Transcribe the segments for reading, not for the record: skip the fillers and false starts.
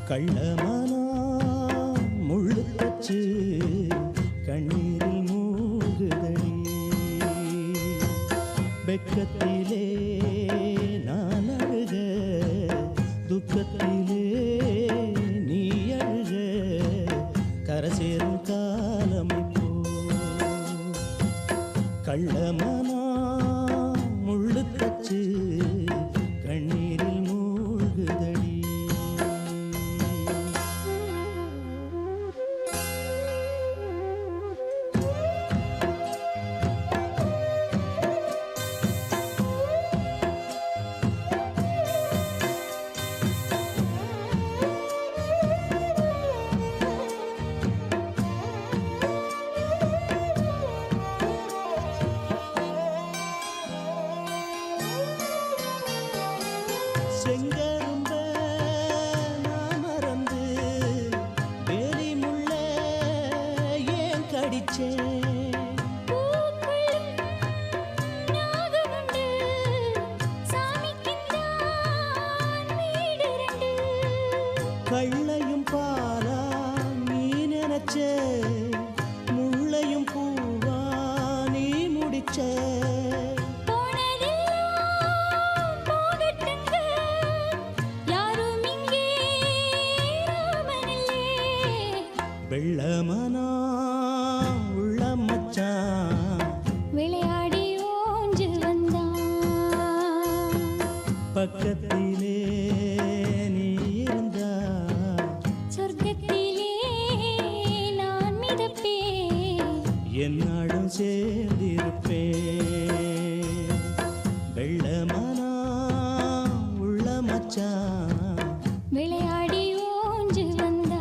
கள்ளமனா முள்ளு தச்சு கண்ணீரில் மூகுதடி வெக்கத்திலே நான் அழுக துக்கத்திலே நீ அழுக கரசேரும் காலம் இப்போ கள்ளமனா முள்ளு தச்சு கண்ணீரில் மூழ்குதடி கள்ளையும் பாலா நீ நினைச்ச முள்ளையும் பூவா நீ முடிச்ச வெள்ளமனா உள்ள மச்சான் விளையாடி ஓஞ்சு வந்தான். பக்கத்திலே நீ இருந்தா சொர்க்கத்திலே நான் மிதப்பேன். என்னாடும் சேர்ந்திருப்பேன். வெள்ளமனா உள்ள மச்சான் விளையாடி ஓஞ்சு வந்தான்.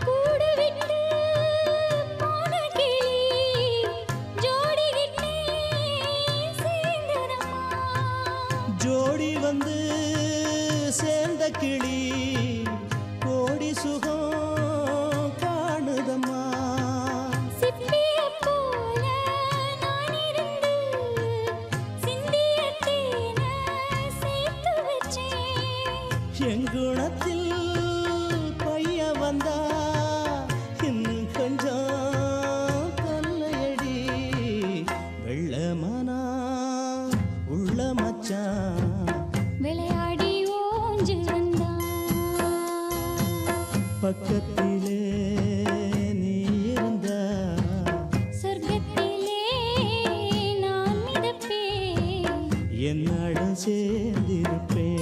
கூடு விட்டு போன கிளி ஜோடிகிட்டே சேர்ந்ததம்மா. ஜோடி வந்து சேர்ந்த கிளி கோடி சுகம் காணுதம்மா. சிப்பியைப் போல நான் இருந்து சிந்திய தேனை சேர்த்து வச்சேன். எங்குணத்தில் பைய வந்தா இன்னும் கொஞ்சம் தொல்லையடி. வெள்ளமனா உள்ள மச்சான் விளையாடி ஓஞ்சு வந்தான். பக்கத்திலே நீ இருந்தா சொர்க்கத்திலே நான் மிதப்பேன். என்னாடும் சேர்ந்திருப்பேன்.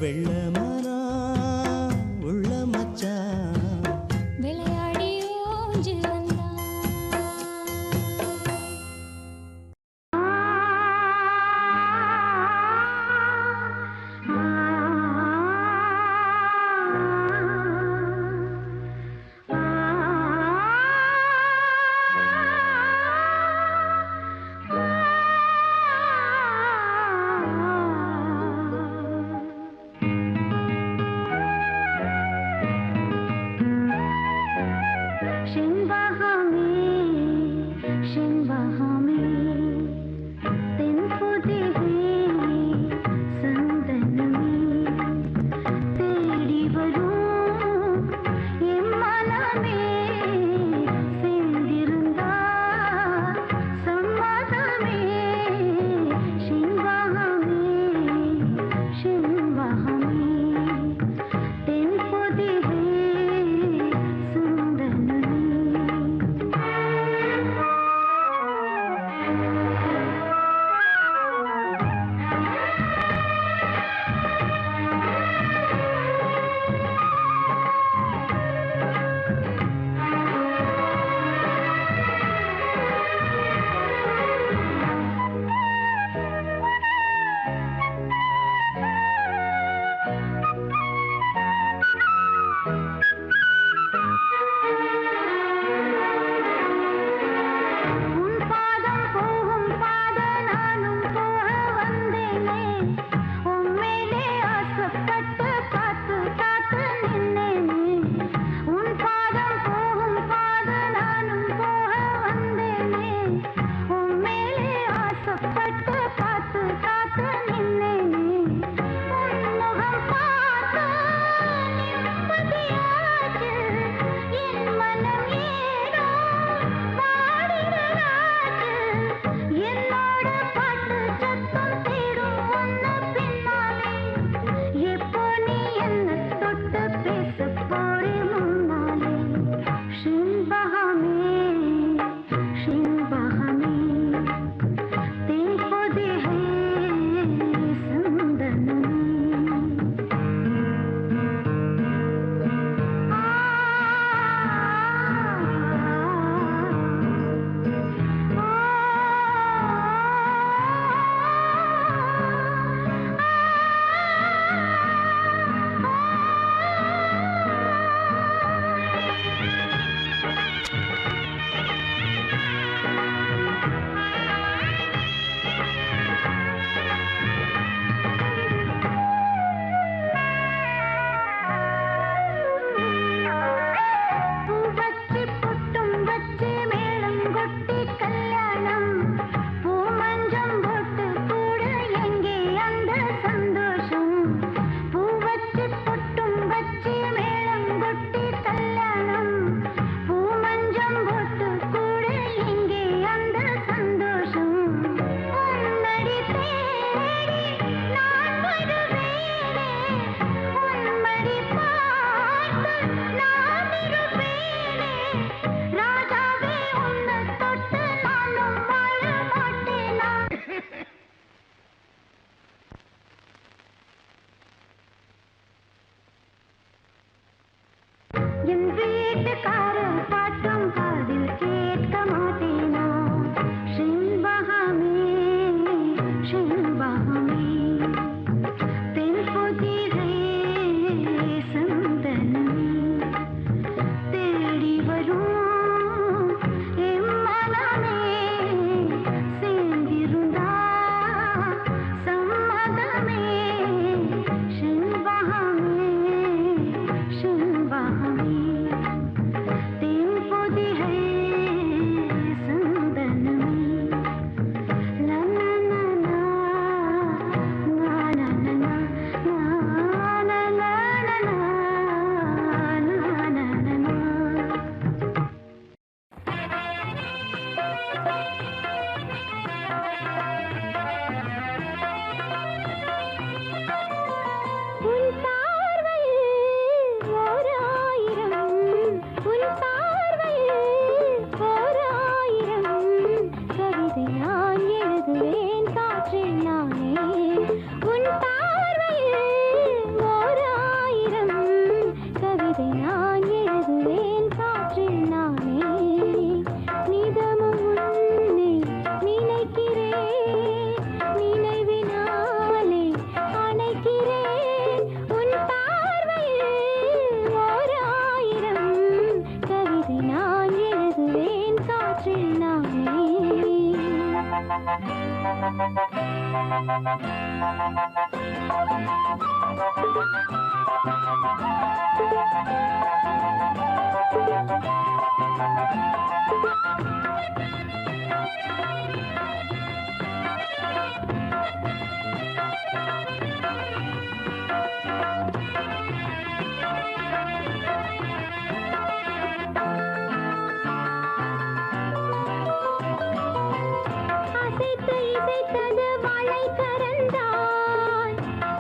வெள்ளமனா உள்ள மச்சான் விளையாடி ஓஞ்சு வந்தான்.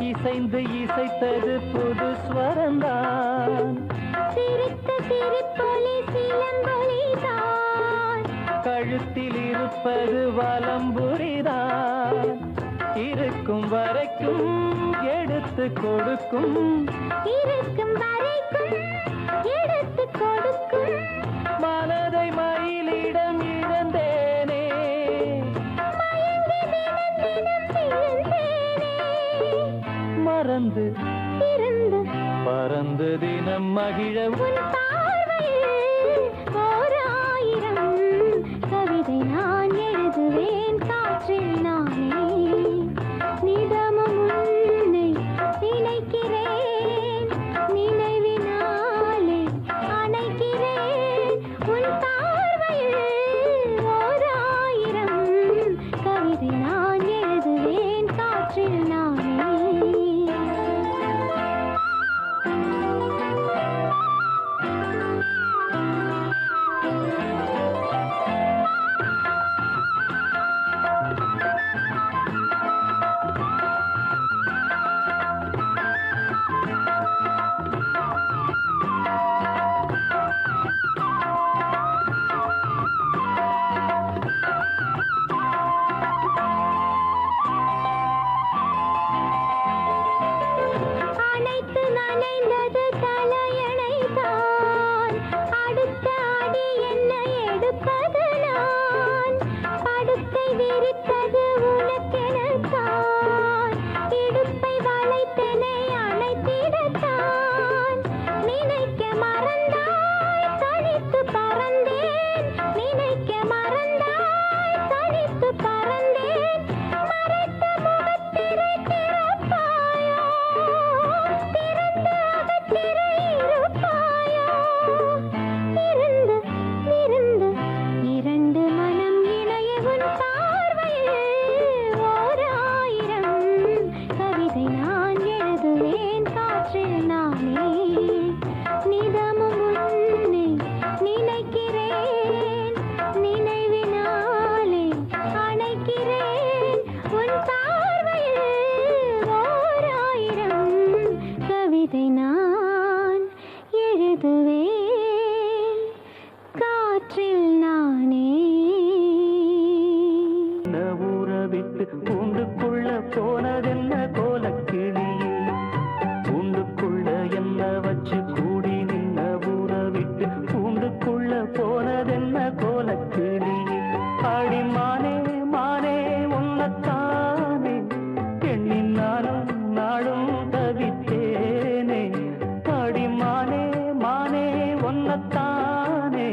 இசைந்து இசைத்தது புது ஸ்வரந்தான், சிரித்த சிரிப்பொலி சிலம்பொலிதான், கழுத்தில் இருப்பது வலம்புரிதான், இருக்கும் வரைக்கும் எடுத்து கொடுக்கும், இருக்கும் வரைக்கும் எடுத்து கொடுக்கும், மனதை மயிலிடம் இழந்தேனே, மயங்கி தினம் தினம் விழுந்தேனே, மறந்து இருந்து பறந்து தினம் மகிழ உன் பார்வையில் ஓர் ஆயிரம் கவிதை நான் எழுதுவேன் காற்றில் நானே, நிதமும் உன்னை நினைக்கிறேன், நினைவினாலே அணைக்கிறேன், உன் பார்வையில் ஓர் ஆயிரம் கவிதை நான் எழுதுவேன் காற்றில் நானே. அனைத்து நனைந்தது தலையணைதான், அடுத்த அடி என்ன எடுப்பது நான், படுக்கை விரிப்பது உனக்கெனத்தான், இடுப்பை வளைத்தனை அணைத்திடத்தான், நினைக்க மறந்தாய் தனித்து பறந்தேன், நினைக்க மறந்தாய் தனித்து பறந்தேன், மறைத்த முகத்திரை திறப்பாயோ, திறந்த அகத்திரை இருப்பாயோ, இருந்து இருந்து இரண்டு மனம் இணைய உன் பார்வையில் ஓர் ஆயிரம் கவிதை நான் எழுதுவேன் காற்றில் நானே, நிதமும் உன்னை நினைக்கிறேன், நினைவினாலே அணைக்கிறேன், உன் பார்வையில் ஓர் ஆயிரம் கவிதை நான் எழுதுவேன் காற்றில் நானே. ஊற விட்டு கூண்டுக்குள்ள போனதென்ன கோலக்கிளியே, கூண்டுக்குள்ள என்ன வச்சு கூடி நின்ன ஊற விட்டு கூண்டுக்குள்ள போனதென்ன கோலக்கிளியே, ஆடி மானே மானே உன்னத்தானே எண்ணி நானும் நாளும் தவித்தேனே, ஆடி மானே மானே உன்னத்தானே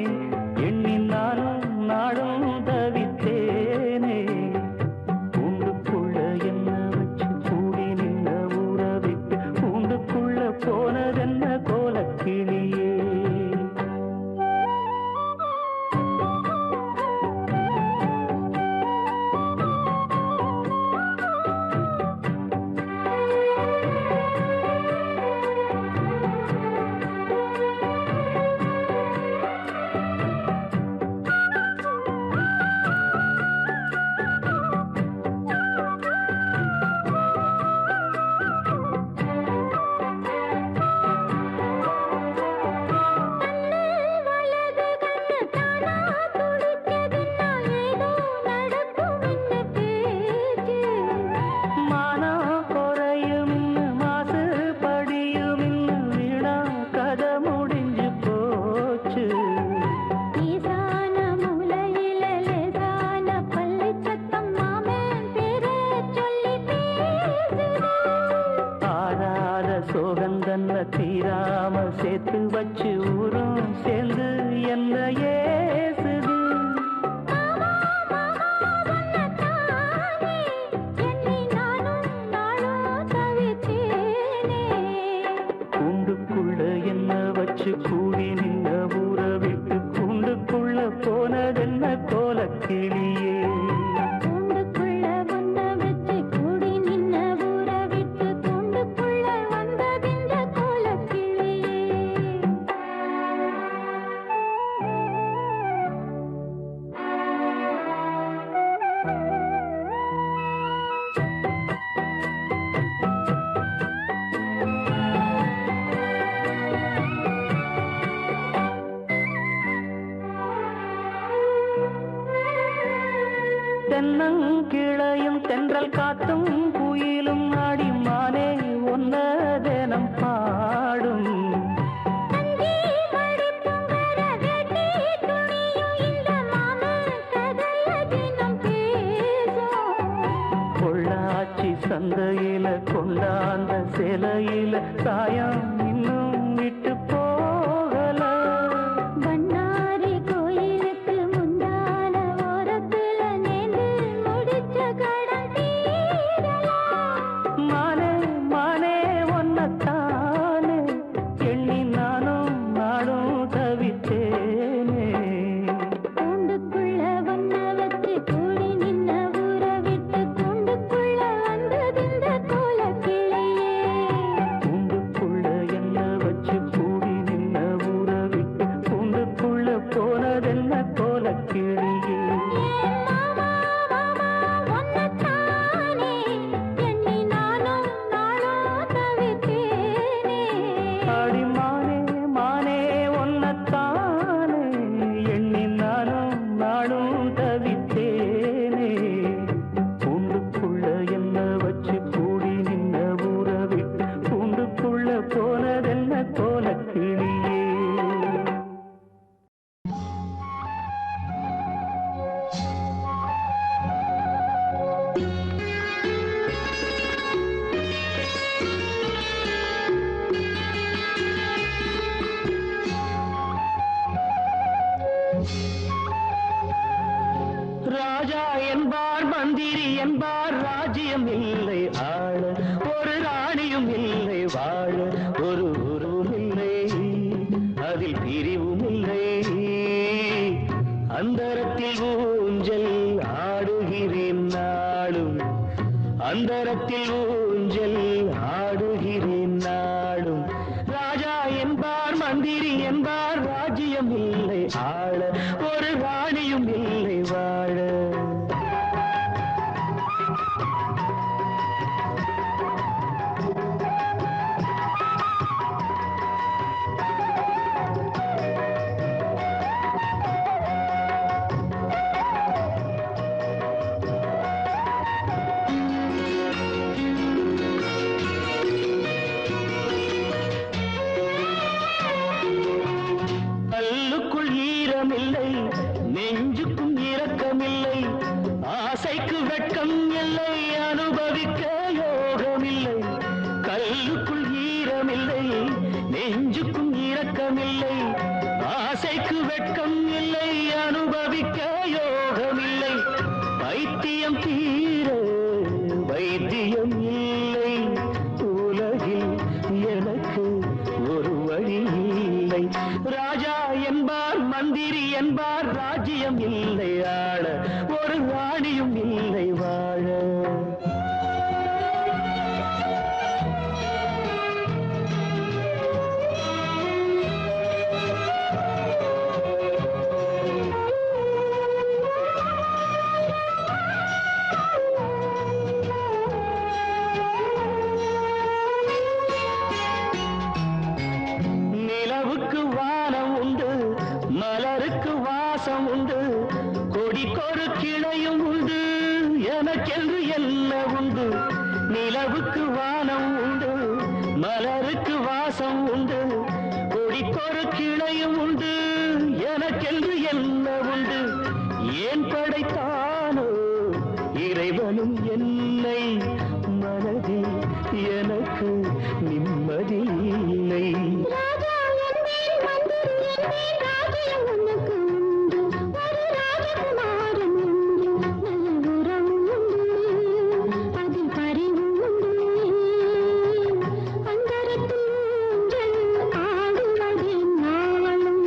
எண்ணி நானும் நாளும் தவித்தேனே, கூண்டுக்குள்ள என்ன வச்சு கூடி நின்ன ஊற விட்டு கூண்டுக்குள்ள போனதென்ன கோலக்கிளியே. வலது கண்ணு தானா துடிச்சதுன்னா ஏதோ நடக்கும் என்ன பேச்சு, மானா குறையும் மாசு படியும் வீணா கதை முடிஞ்சு போச்சு, ஈசான மூலையில லேசான பள்ளி சத்தம் மாமன் பேரை சொல்லி பேசுது, ஆறாத சோகந்தன்ன தீராம சேர்த்து வச்சு ஊரும் சேர்ந்து என்ன ஏசுது, மாமா மாமா உன்னத்தானே எண்ணி நானும் நாளும் தவித்தேனே, சிலையில சாயம் இன்னும் விட்டு போகல. பண்ணாரி கோயிலுக்கு முந்தான ஓரத்துல நேர்ந்து முடிச்ச கடன் தீரலாம். மானே மானே ஒன்னத்தானே எண்ணி நானும் நாடும் தவித்தேனே. கூண்டுக்குள்ள ஒன்ன வச்சு கூடி நின்ன ஊற விட்டு கூண்டுக்குள்ள வந்ததிந்த கோலக்கிளியே. கூண்டுக்குள்ள என்ன வச்சு கூடி நின்ன ஊற விட்டு கூண்டுக்குள்ள போனதென்ன கோலக்கிளியே. மாமா மாமா ஒன்னத்தானே எண்ணி நானும் நாளும் தவித்தேனே. ஆடி மானே மானே ஒன்னத்தானே எண்ணி நானும் நாடும் தவித்தேனே. கூண்டுக்குள்ள என்ன வச்சு கூடி நின்ன ஊற விட்டு கூண்டுக்குள்ள போனதென்ன கோலக்கிளியே. ராஜா என்பார் மந்திரி என்பார் ராஜ்யம் இல்லை ஆள, ஒரு ராணியும் இல்லை வாழ, ஒரு குருவும் இல்லை அதில் பிரிவும் இல்லை. அந்தரத்தில் ஊஞ்சல் ஆடுகிறேன் நாளும், அந்தரத்தில் ஊஞ்சல் ஆடுகிறேன் நாளும். ராஜா என்பார் மந்திரி என்பார் ராஜ்யம் இல்லை ஆள, ஒரு ராணியும் இல்லை வாழ. கல்லுக்குள் ஈரமில்லை, நெஞ்சுக்கும் இரக்கமில்லை, ஆசைக்கு வெட்கம் இல்லை, அனுபவிக்க யோகமில்லை. கல்லுக்குள் ஈரமில்லை, நெஞ்சுக்கும் இரக்கமில்லை, ஆசைக்கு வெட்கம் இல்லை, அனுபவிக்க யோகமில்லை. பைத்தியம் தீர வைத்தியம் இல்லை, உலகில் எனக்கு ஒரு வழி இல்லை. ராஜா என்பார் மந்திரி என்பார் ராஜ்யம் இல்லை ஆள, ஒரு ராணியும் இல்லை வாழ. நிலவுக்கு வானம் உண்டு, மலருக்கு வாசம் உண்டு, கொடிக்கொரு கிளையும் உண்டு, எனக்கென்று என்ன உண்டு. நிலவுக்கு வானம் உண்டு, மலருக்கு வாசம் உண்டு, கொடிக்கொரு கிளையும் உண்டு, எனக்கென்று என்ன உண்டு. ஏன் படைத்தானோ இறைவனும் என்னை, மனதில் எனக்கு நிம்மதி இல்லை. ராஜா என்பேன் மந்திரி என்பேன் ராஜ்யம் உனக்கு உண்டு, ஒரு ராஜகுமாரன் உண்டு, நல்ல உறவும் உண்டு, அதில் பரிவும் உண்டு. அந்தரத்தில் ஊஞ்சல் ஆடுவதே நாளும்.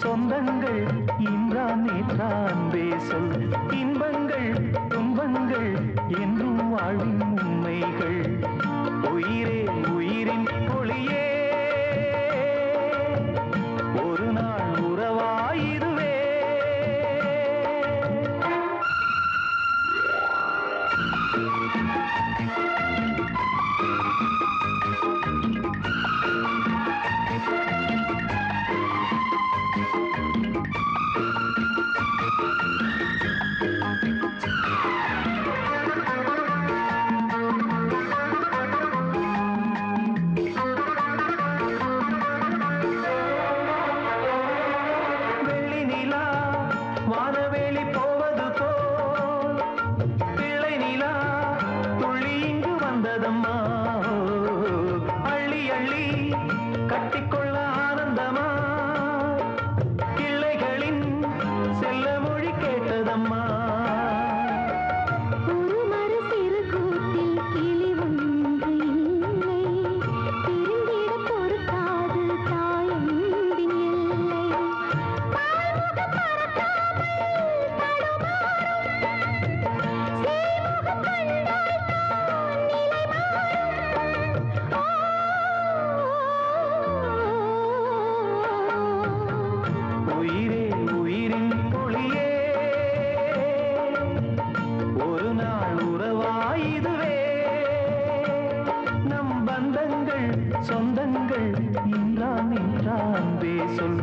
சொந்தங்கள் இன்றான் நேற்றான் பேசல் இன்பங்கள் துன்பங்கள் என்றும் வாழ்வின் உண்மைகள் உயிரே உயிரின் ஒளியே ஒரு நாள் உறவாயிருவே சொந்தங்கள் இன்றான் என்றான் பேசல்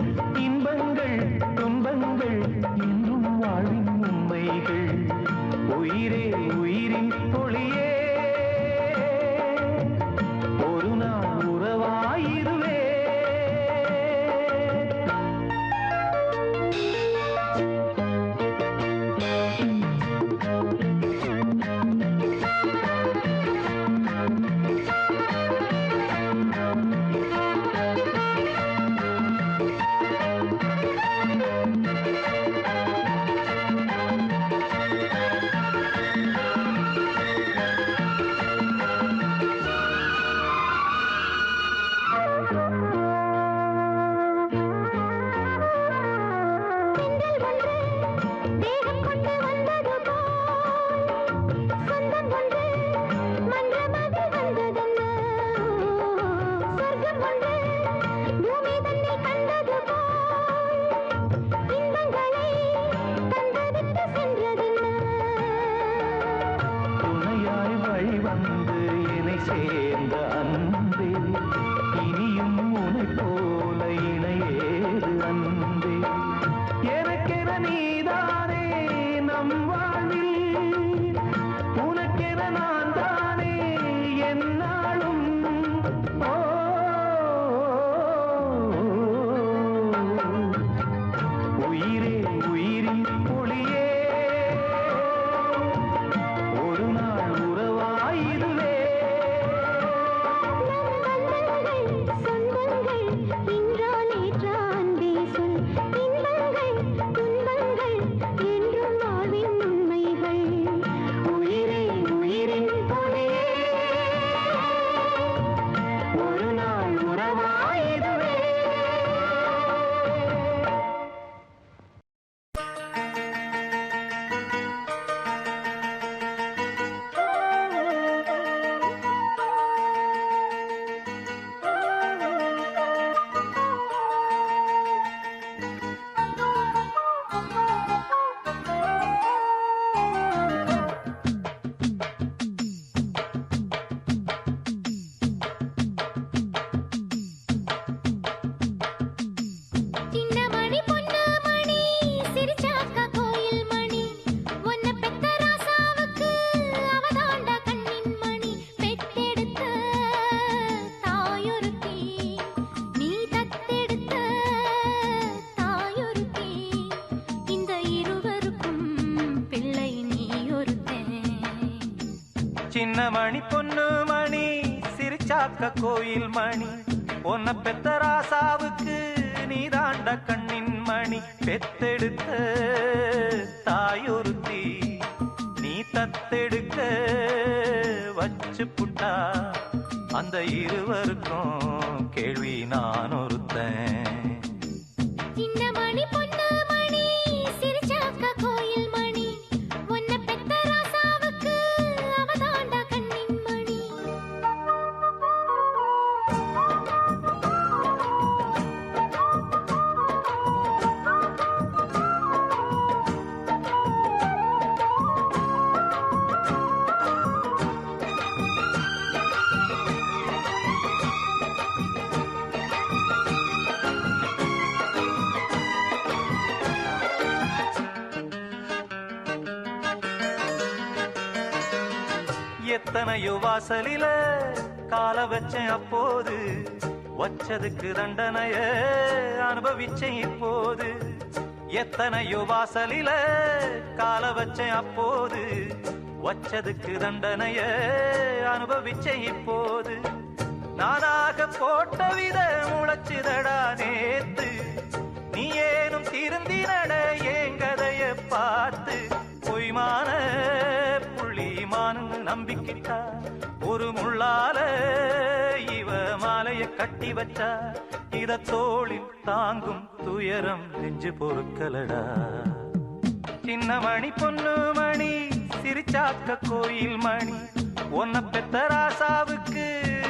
இன்பங்கள் துன்பங்கள் என்றும் வாழ்வின் உண்மைகள் உயிரே உயிரின் ஒளியே ஒரு நாள் உறவாயிருவே சேர்ந்த அன்பே இனியும் உனை போல இணையேது அன்பே எனக்கென நீதானே நம் வாழ்வில் உனக்கென நான் தானே என்னாலும் உயிரே உயிரின் ஒளியே ஒரு நாள் உறவாயிருவே சின்ன மணி பொண்ணு மணி சிரிச்சாக்க கோயில் மணி உன்னை பெத்த ராசாவுக்கு நீ தாண்ட கண்ணின் மணி பெத்தெடுத்த தாயொருத்தி நீ தத்தெடுக்க வச்சு புட்டா அந்த இருவருக்கும் கேள்வி நான் ஒருத்தன் சின்ன மணி எத்தனையோ வாசலில கால வச்சேன் அப்போது, வச்சதுக்கு தண்டனைய அனுபவிச்சேன் இப்போது. எத்தனையோ வாசலில கால வச்சேன் அப்போது, வச்சதுக்கு தண்டனைய அனுபவிச்சேன் இப்போது. நானாக போட்ட வித முளைச்சுதடா நேத்து, நீ ஏனும் திருந்தினட என் கதைய பார்த்து. பொய்மான புள்ளிமானு நம்பிக்கிட்டா, ஒரு முள்ளால இவ மாலைய கட்டி வச்சா. இத தோளில் தாங்கும் துயரம் நெஞ்சு பொறுக்கலடா. சின்ன மணி பொண்ணு மணி சிரிச்சாக்க கோயில் மணி, உன்னை பெத்த ராசாவுக்கு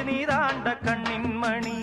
நீதாண்ட கண்ணின் மணி.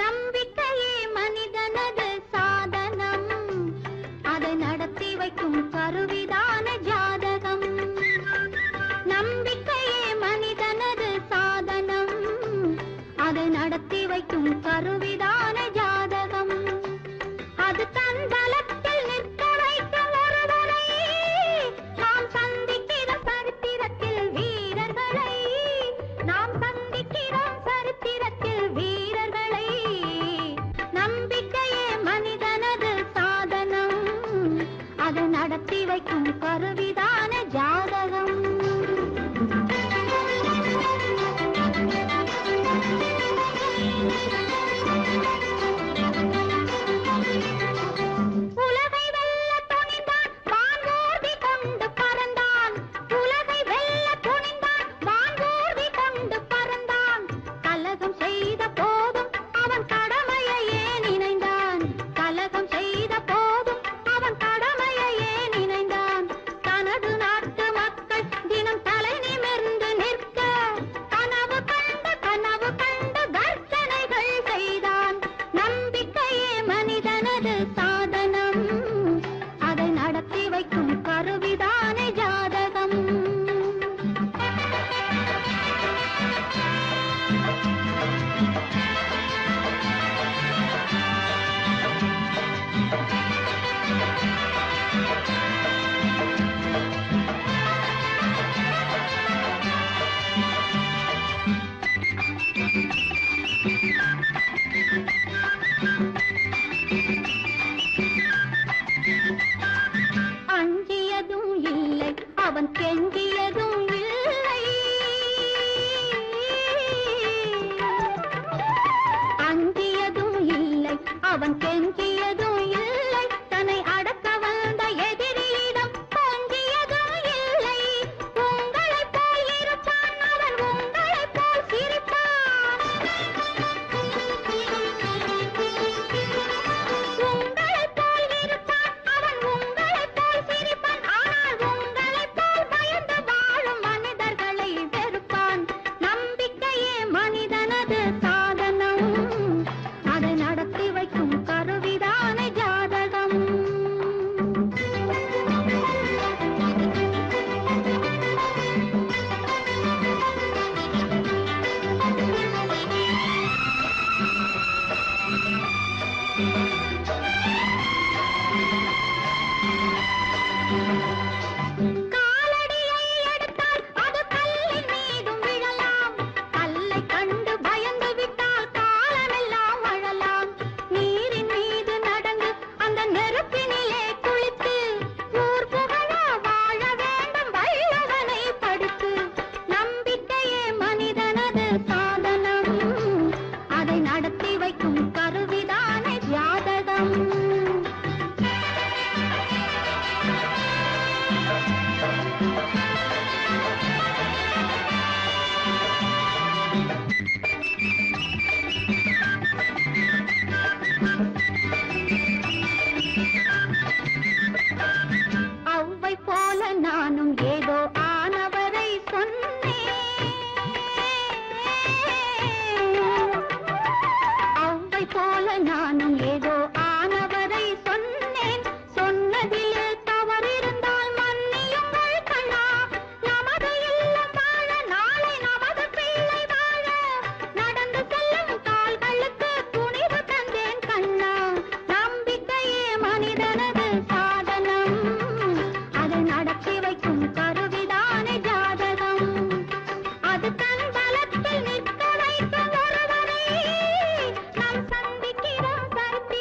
நம்பிக்கையே மனிதனது சாதனம், அதை நடத்தி வைக்கும் கருவிதான ஜாதகம். நம்பிக்கையே மனிதனது சாதனம், அதை நடத்தி வைக்கும் கருவிதான ஜாதகம். அது தன் பலத்தில் நிற்க வைக்கும் ஒருவரை நாம் சந்திக்கிறோம் சரித்திரத்தில் வீரர்களை, நாம் சந்திக்கிறோம் சரித்திரத்தில் வீரர்களை. நம்பிக்கையே மனிதனது சாதனம், அதை நடத்தி வைக்கும் கருவிதான ஜாதகம். உலகை வெல்ல துணிந்தான் வான்ஊர்தி கொண்டு பறந்தான், உலகை வெல்ல துணிந்தான் வான்ஊர்தி கொண்டு பறந்தான். கலகம் செய்த போதும் அவன் கடமையையே நினைந்தான், கலகம் செய்த போதும் அவன் கடமையையே நினைந்தான். தனது நாட்டு மக்கள் தினம் தலை நிமிர்ந்து நிற்க கனவு கண்டு கர்ஜனைகள் செய்தான். நம்பிக்கையே மனிதனது சாதனம், அதை நடத்தி வைக்கும் கருவிதான ஜாதகம். அஞ்சியதும் இல்லை அவன் கெஞ்சியதும் இல்லை, அஞ்சியதும் இல்லை அவன் கெஞ்சியதும் இல்லை. தன்னை அடக்க வந்த எதிரியிடம் கொஞ்சியதும் இல்லை. உங்களைப் போல் இருப்பான் அவன், உங்களைப் போல் சிரிப்பான். உங்களைப் போல் இருப்பான் அவன், உங்களைப் போல் சிரிப்பான். ஆனால் உங்களைப் போல் பயந்து வாழும் மனிதர்களை வெறுப்பான். நம்பிக்கையே மனிதனது சாதனம், அதை நடத்தி வைக்கும் கருவிதான ஜாதகம். காலடியை எடுத்தால் அது கல்லின் மீதும் விழலாம், கல்லை கண்டு பயந்து விட்டால் காலமெல்லாம் வாழலாம். நீரின் மீது நடந்து அந்த நெருப்பினிலே குளித்து ஊர் புகழ வாழ வேண்டும் வல்லவனை படித்து. நம்பிக்கையே மனிதனது சாதனம், அதை நடத்தி வைக்கும் கருவிதான ஜாதகம். அவ்வை போல நானும் ஏதோ ஆனவரை சொன்னேன், அவ்வை போல நானும் ஏதோ ஆனவரை சொன்னேன். சொன்னதிலே தவறிருந்தால் மன்னியுங்கள் கண்ணா, நமது இல்லம் வாழ நாளை நமது பிள்ளை வாழ நடந்து செல்லும் கால்களுக்கு துணிவு தந்தேன் கண்ணா. நம்பிக்கையே மனிதனது சாதனம், அதை நடத்தி வைக்கும் கருவிதான ஜாதகம். அது தன் பலத்தில் நிற்க வைக்கும் ஒருவரை நாம் சந்திக்கிறோம் சரித்திரத்தில்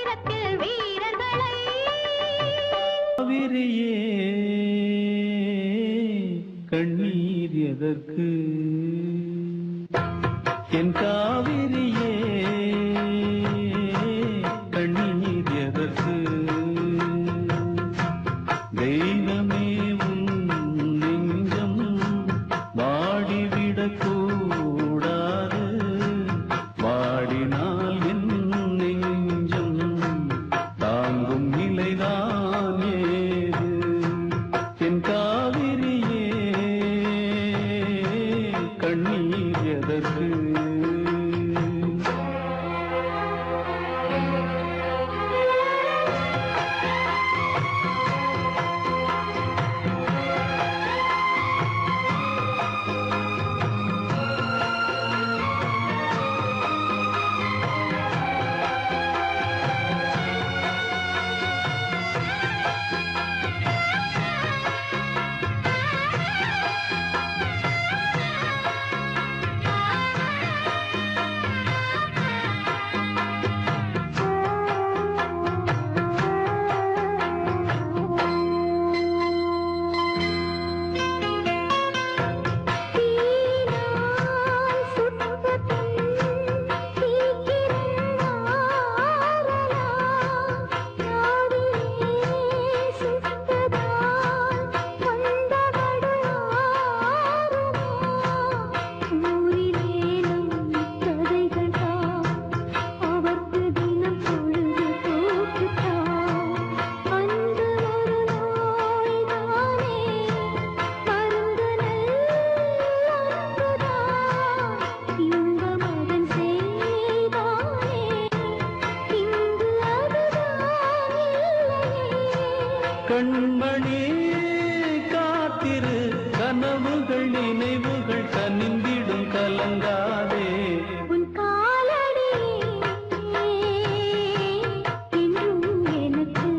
கண்மணி காத்திரு கனவுகள் நினைவுகள் கனிந்திடும் கலங்காதே உன் காலடி என்றும் எனக்கு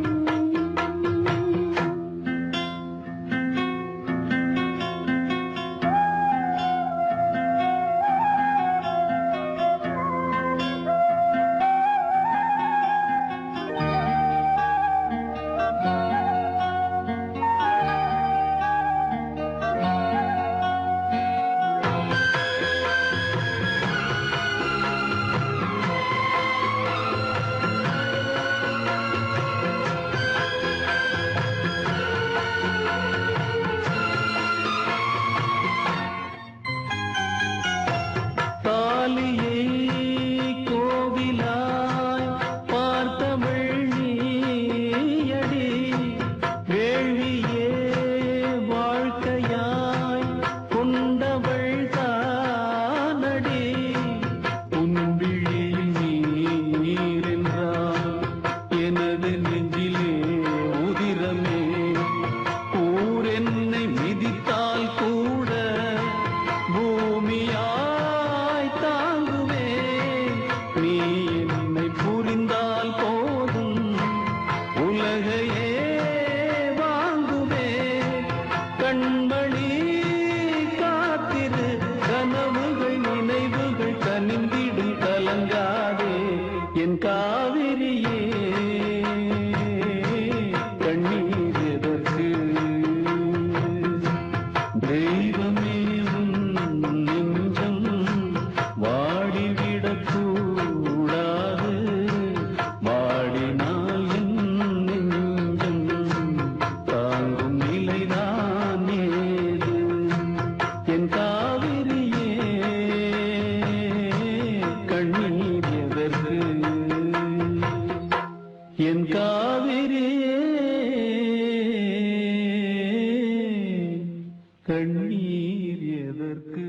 தாலியை கோவிலாய் பார்த்தவள் நீயடி வேள்வியே வாழ்க்கையாய் கொண்டவள் தானடி உன் விழியில் நீரென்றால் எனது நெஞ்சிலே உதிரமே ஊர் என்னை மிதித்தால் கூட பூமியாய் தாங்குவே நீ என்னை புரிந்தால் போதும் உலகையே வாங்குவே கண்மணி காத்திரு கனவுகள் நினைவுகள் கனிந்திடும் கலங்காதே என் காவிரியே கண்ணீர் எதற்கு தெய்வமே உன் நெஞ்சம் வாடிவிடக் கூடாது வாடினால் என் நெஞ்சம் தாங்கும் நிலைதான் ஏது என் காவிரியே கண்ணீர் எதற்கு என் காவிரியே கண்ணீர் எதற்கு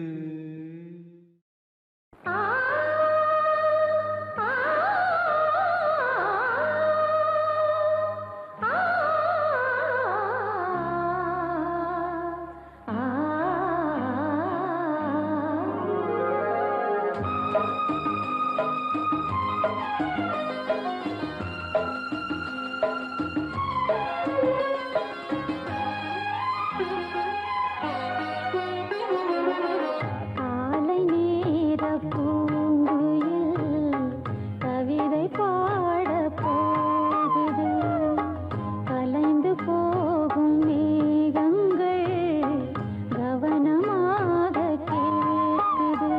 காலை நேர பூங்குயில் கவிதை பாட போகுது கலைந்து போகும் மேகங்கள் கவனமாக கேட்குது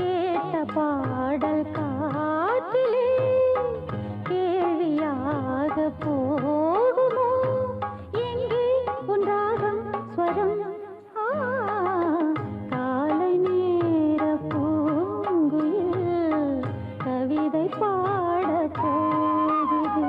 கேட்ட பாடல் காற்றிலே கேள்வியாக போகுமோ எங்கே உன் ராகம் ஸ்வரம் காலை நேர பூங்குயில் கவிதை பாட போகுது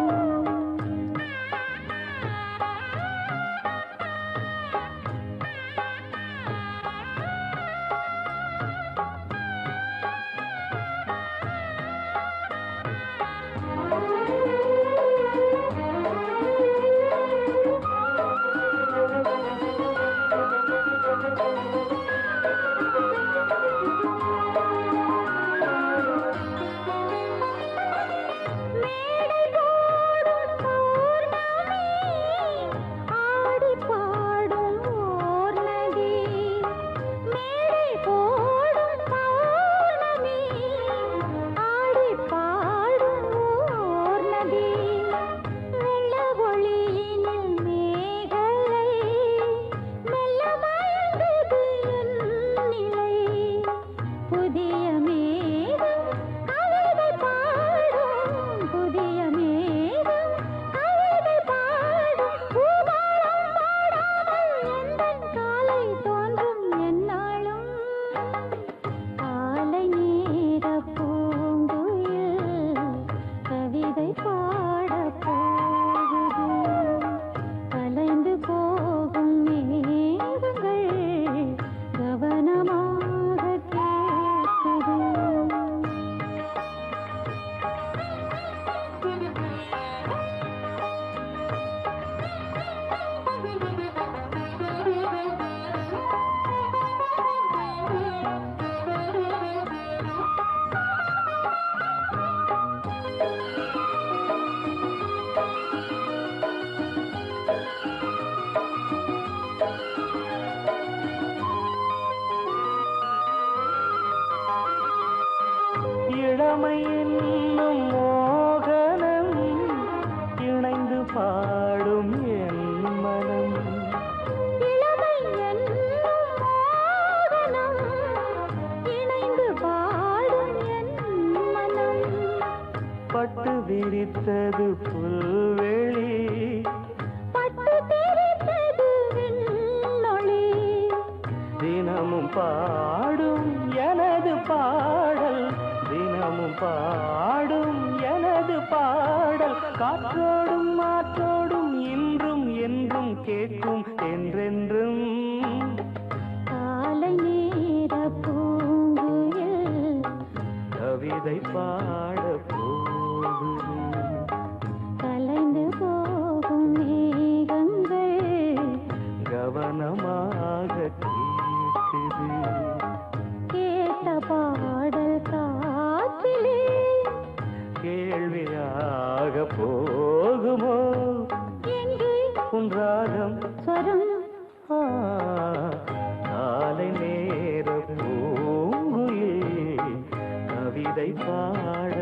பட்டு விரித்தது புல்வெளி, பட்டு தெரித்தது விண்ணொளி. தினமும் பாடும் எனது பாடல், தினமும் பாடும் எனது பாடல், காற்றோடும் மாற்றோடும் இன்றும் என்றும் கேட்கும் என்றென்றும். காலை நேர பூங்குயில் கவிதை பாட போகுது, கலைந்து போகும் மேகங்கள் கவனமாக கேட்குது. கேட்ட பாடல் காற்றிலே கேள்வியாக போகுமோ எங்கே உன் ராகம்? ஸ்வரம் காலை நேர பூங்குயில் கவிதை பாட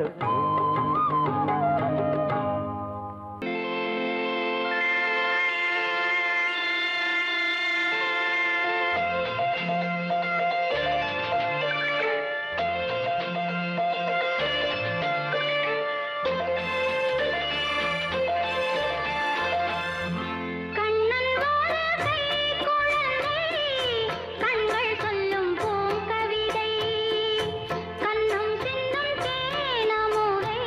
கண்கள் சொல்லும் பூங்கவிதை, கண்ணம் சிந்தும் தேனமுதை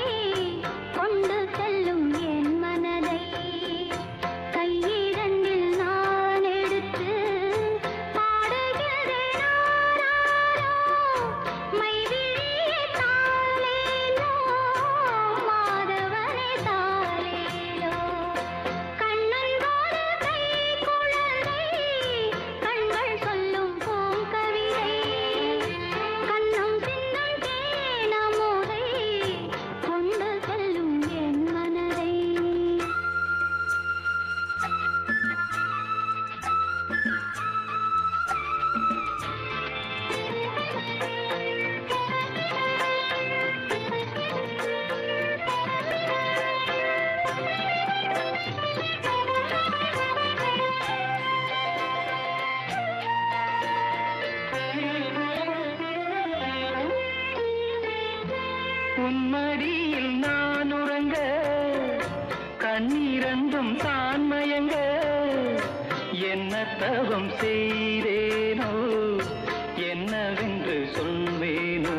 கொண்டு செல்லும் என் மனதை. கையிரண்டில் நான் எடுத்து பாடுகிறேன் ஆராரோ, மைவிழியே தாலேலோ, மாதவனே தாலேலோ. கண்ணன் போல கை குழந்தை, கண்கள் சொல்லும் பூங்கவிதை, கண்ணம் சிந்தும் தேனமுதை கொண்டு செல்லும் என் மனதை. உன்மடியில் நான் உறங்க, கண்ணீரண்டும் தான் மயங்க, என்ன தவம் செய்தேனோ என்னவென்று சொல்வேனோ.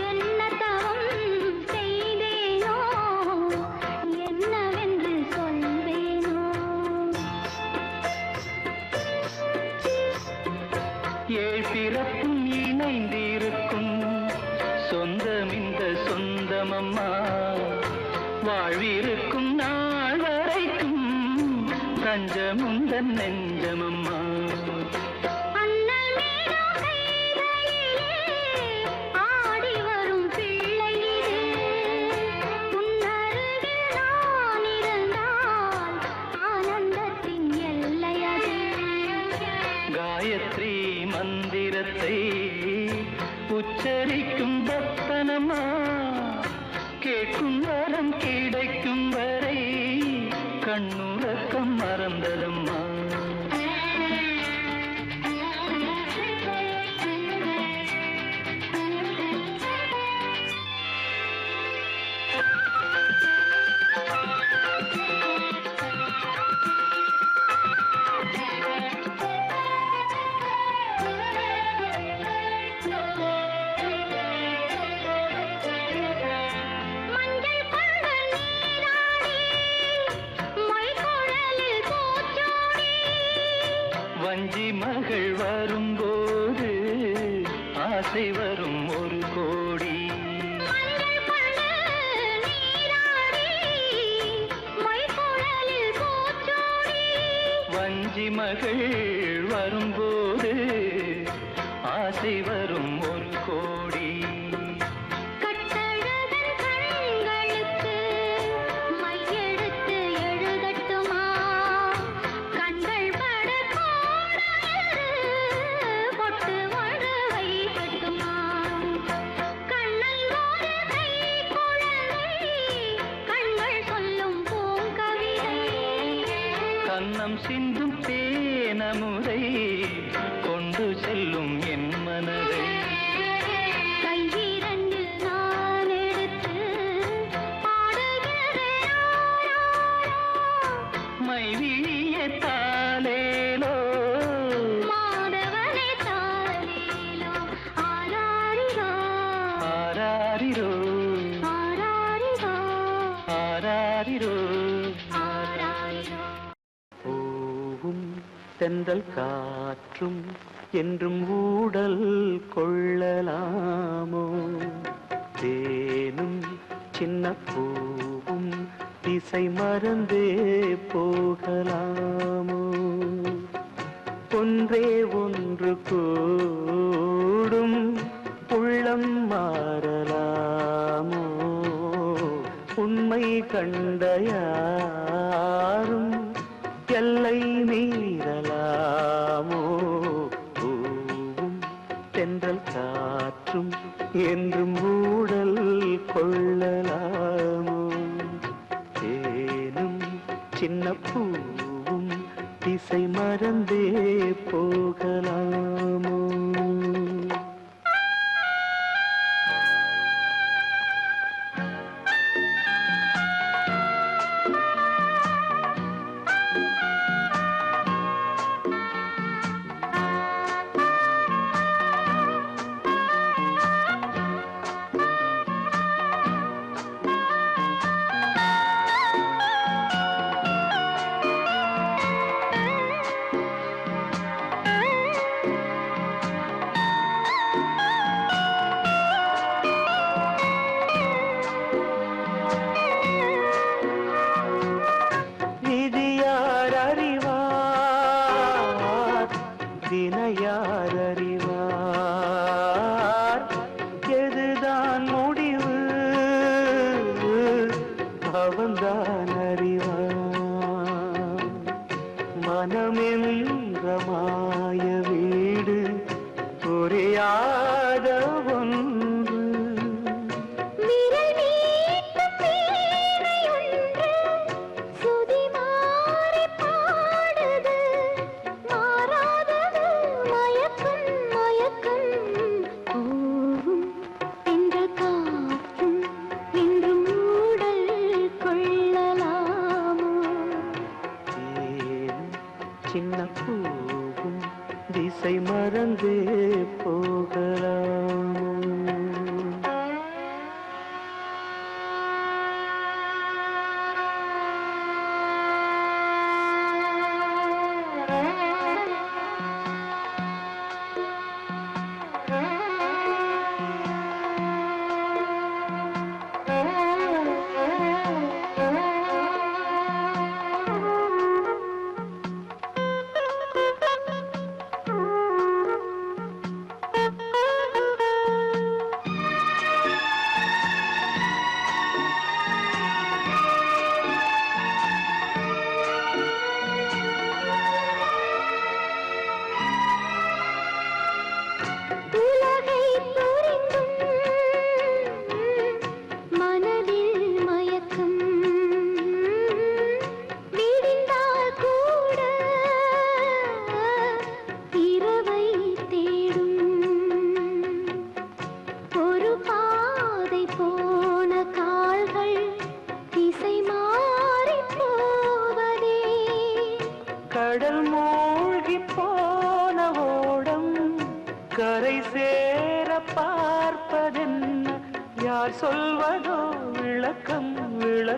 என்ன தவம் செய்தேனோ என்னவென்று சொல்வேனோ. ஏழ் பிறப்பும் இணைந்திருக்கும் சொந்தம் இந்த சொந்தமம்மா, வாழ்விருக்கும் நாள் வரைக்கும் தஞ்சமுந்தன் நெஞ்சமம்மா. அண்ணல் மீனோ கைகளிலே ஆடி வரும் பிள்ளை இது, உன்னருகில் நான் இருந்தால் ஆனந்தத்தின் எல்லை அது. காயத்ரி மந்திரத்தை உச்சரிக்கும் பக்தனம்மா, கேட்கும் வரம் கிடைக்கும் வரை கண்ணுறக்கம் மறந்ததம்மா. மஞ்சள் கொண்ட நீராடி மொய்குழலில் பூச்சூடி, வஞ்சி மகள் வரும்போது ஆசை வரும் ஒரு கோடி. மஞ்சள் கொண்ட நீராடி மொய்குழலில் பூச்சூடி, வஞ்சி மகள் வரும்போது ஆசை வரும் ஒரு கோடி. கட்டழகன் கண்களுக்கு மையெடுத்து எழுதட்டுமா, கண்கள் பட கோடாறு பொட்டு ஒன்று வைக்கட்டுமா. கண்ணன் போல கை குழந்தை, கண்கள் சொல்லும் பூங்கவிதை, கண்ணம் சிந்தும் தேனமுதை தென்றல் காற்றும் என்றும் ஊடல் கொள்ளலாமோ தேனும் சின்ன பூவும் திசை மறந்தே போகலாமோ ஒன்றே ஒன்று கூடும் உள்ளம் மாறலாமோ உண்மை கண்ட யாரும் எல்லை மீறலாமோ பூவும் தென்றல் காற்றும் என்றும் ஊடல் கொள்ளலாமோ தேனும் சின்ன பூவும் திசை மறந்தே போகலாமோ யார் அறிவார் எதுதான் முடிவு அவன்தான் அறிவார் மனமென்ற மாய வீடு புரியாத ஒன்று சின்ன பூவும் திசை மறந்தே போகலாமோ கடல் மூழ்கி போன ஓடம் கரை சேர பார்ப்பதென்ன யார் சொல்வதோ விளக்கம் விளக்கம்